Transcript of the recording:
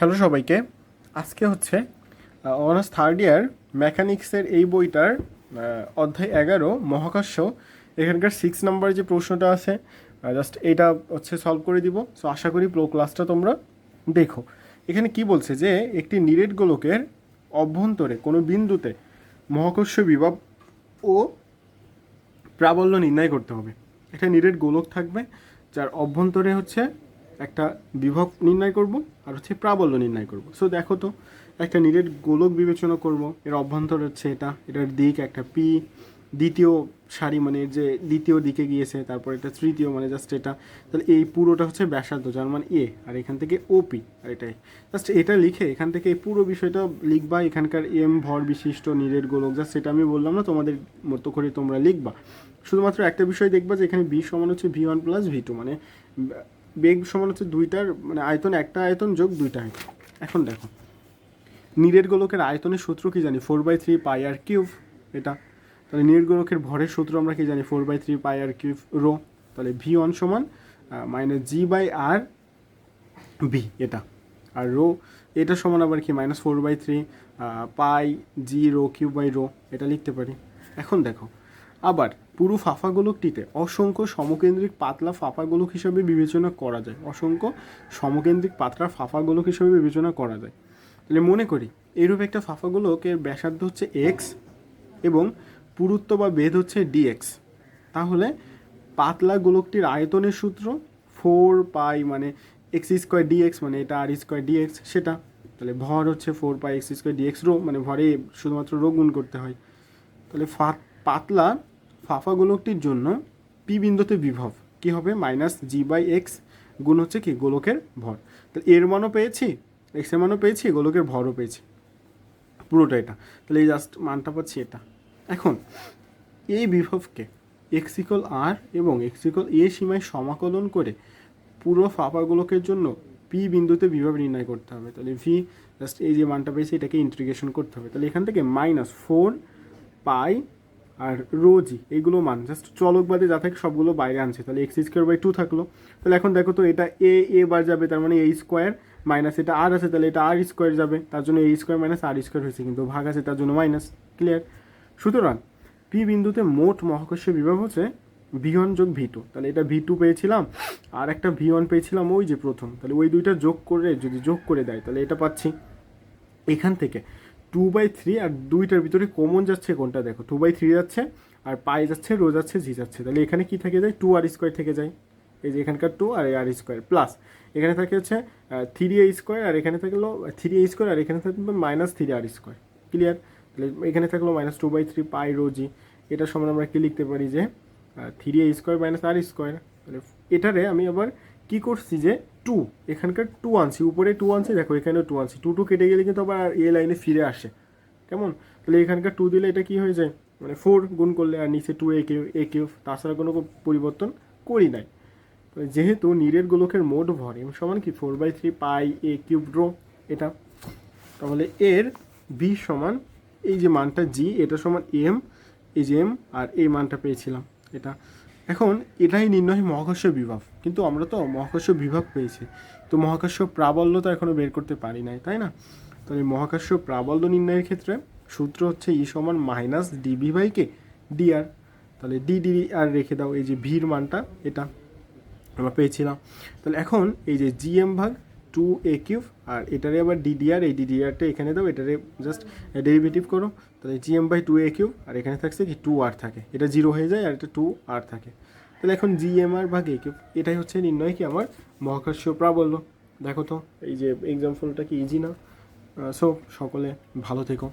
Hello সবাইকে। আজকে হচ্ছে অনার্স থার্ড ইয়ার মেকানিক্সের এই বইটার অধ্যায় 11 মহাকাশ। এখানকার 6 নম্বর যে প্রশ্নটা আছে, জাস্ট এটা হচ্ছে সলভ করে দিব। সো আশা করি পুরো ক্লাসটা তোমরা দেখো। এখানে কি বলছে যে একটি নিরেট গোলকের অভ্যন্তরে কোনো বিন্দুতে মহাকর্ষ বিভব ও প্রাবল্য নির্ণয় করতে হবে। একটা নিরেট গোলক থাকবে যার অভ্যন্তরে হচ্ছে একটা বিভব নির্ণয় করব আর হচ্ছে প্রাবল্য নির্ণয় করব। সো দেখো তো, একটা নিরেট গোলক বিবেচনা করব, এর অভ্যন্তর হচ্ছে এটার দিক একটা পি, দ্বিতীয় সারি মানে যে দ্বিতীয় দিকে গিয়েছে, তারপর এটা তৃতীয় মানে জাস্ট এটা, তাহলে এই পুরোটা হচ্ছে ব্যাসার্ধ যার মান এ, আর এখান থেকে ওপি, আর এটাই জাস্ট এটা লিখে এখান থেকে এই পুরো বিষয়টা লিখবা। এখানকার এম ভর বিশিষ্ট নিরেট গোলক, জাস্ট সেটা আমি বললাম না, তোমাদের মতো করে তোমরা লিখবা। শুধুমাত্র একটা বিষয় দেখবা যে এখানে বি সমান হচ্ছে V1 প্লাস V2, মানে বেগ সমান হচ্ছে দুইটার মানে আয়তন, একটা আয়তন যোগ দুইটা আয়তন। এখন দেখো, নিরেট গোলকের আয়তনের সূত্র কি জানি, 4/3 পাই আর কিউব এটা। তাহলে নিরেট গোলকের ভরের সূত্র আমরা কি জানি, 4/3 পাই আর কিউব রো। তাহলে V1 সমান -G/R/V এটা, আর রো এটা সমান আবার কি -4/3 pi G rho cube by rho, এটা লিখতে পারি। এখন দেখো, আবার পুরো ফাঁপা গোলকটিতে অসংখ্য সমকেন্দ্রিক পাতলা ফাঁপা গোলক হিসাবে বিবেচনা করা যায়, অসংখ্য সমকেন্দ্রিক পাতলা ফাঁপা গোলক হিসাবে বিবেচনা করা যায়। তাহলে মনে করি এরূপ একটা ফাঁপা গোলকের ব্যাসার্ধ হচ্ছে এক্স এবং পুরুত্ব বা বেধ হচ্ছে ডিএক্স। তাহলে পাতলা গোলকটির আয়তনের সূত্র 4 পাই মানে x² dx, মানে এটা r² dx সেটা। তাহলে ভর হচ্ছে 4 পাই x² dx রো, মানে ভরে শুধুমাত্র রো গুণ করতে হয়। তাহলে পাতলা ফাঁপা গোলকটির জন্য পি বিন্দুতে বিভব কি হবে, -G/x গুণ হচ্ছে কি গোলকের ভর। তাহলে এর মানও পেয়েছি, এক্সের মানও পেয়েছি, গোলকের ভরও পেয়েছি, পুরোটা এটা। তাহলে এই জাস্ট মানটা পাচ্ছি এটা। এখন এই বিভবকে x=r এবং x=a সীমায় সমাকলন করে পুরো ফাঁপা গোলকের জন্য পি বিন্দুতে বিভব নির্ণয় করতে হবে। তাহলে ভি জাস্ট এই যে মানটা পেয়েছি এটাকে ইন্টিগ্রেশন করতে হবে। তাহলে এখান থেকে -4 পাই আর রো জি এইগুলো মান জাস্ট চলক বাদে যা থাকে সবগুলো বাইরে আনছে। তাহলে x²/2 থাকলো। তাহলে এখন দেখো তো, এটা এ বার যাবে, তার মানে a² মাইনাস এটা আর আছে, তাহলে এটা r² যাবে, তার জন্য a² - r² হয়েছে, কিন্তু ভাগ আছে তার জন্য মাইনাস। ক্লিয়ার? সুতরাং পি বিন্দুতে মোট মহাকর্ষ বিভব হচ্ছে V1 যোগ V2। তাহলে এটা V2 পেয়েছিলাম আর একটা V1 পেয়েছিলাম ওই যে প্রথম, তাহলে ওই দুইটা যোগ করে যদি যোগ করে দেয় তাহলে এটা পাচ্ছি। এখান থেকে 2/3 আর দুইটার ভিতরে কমন যাচ্ছে কোনটা, দেখো 2/3 যাচ্ছে আর পাই যাচ্ছে, রো যাচ্ছে, জি যাচ্ছে। তাহলে এখানে কি থেকে যায়, 2r² থেকে যায়। এই যে এখানকার 2 আর r² প্লাস এখানে থাকে হচ্ছে 3a² আর এখানে থাকলো 3a² আর এখানে থাকলো -3r²। ক্লিয়ার? তাহলে এখানে থাকলো -2/3 পাই রো জি। এটা সমান আমরা কি লিখতে পারি যে 3a² - r²। তাহলে এটারে আমি আবার কি করছি যে 2 এখানকার 2 আনছি, উপরে 2 আনছি, দেখো এখানেও 2 আনছি, 2 কেটে গেলে কিন্তু আবার এ লাইনে ফিরে আসে। কেমন? তাহলে এখানকার 2 দিলে এটা কি হয়ে যায়, মানে 4 গুণ করলে, আর নিচে 2a কিউব, তাছাড়া কোনো পরিবর্তন করি নাই। যেহেতু নিরেট গোলকের মোট ভর এম সমান কি 4/3 পাই a কিউব রো এটা, তাহলে এর বি সমান এই যে মানটা জি, এটা সমান এম, এই যে এম, আর এই মানটা পেয়েছিলাম এটা। এখন এটাই নির্ণয় মহাকর্ষ বিভব, কিন্তু আমরা তো মহাকর্ষ বিভব পেয়েছি, তো মহাকর্ষ প্রাবল্য তো এখনও বের করতে পারি নাই, তাই না? তাহলে মহাকর্ষ প্রাবল্য নির্ণয়ের ক্ষেত্রে সূত্র হচ্ছে ই সমান -dv/k dr। তাহলে dr রেখে দাও, এই যে ভির মানটা এটা আমরা পেয়েছিলাম। তাহলে এখন এই যে gm ভাগ 2a³ আর এটারে আবার ddr, এই ddrটা এখানে দাও, এটারে জাস্ট ডেরিভেটিভ করো। তাহলে gm/2a³ আর এখানে থাকছে কি 2r থাকে, এটা 0 হয়ে যায় আর এটা 2r থাকে। তাহলে এখন gmr ভাগ a³, এটাই হচ্ছে নির্ণয় কি আমার মহাকর্ষ প্রাবল্য। দেখো তো এই যে এক্সাম্পলটা কি ইজি না? সো সকলে ভালো থেকো।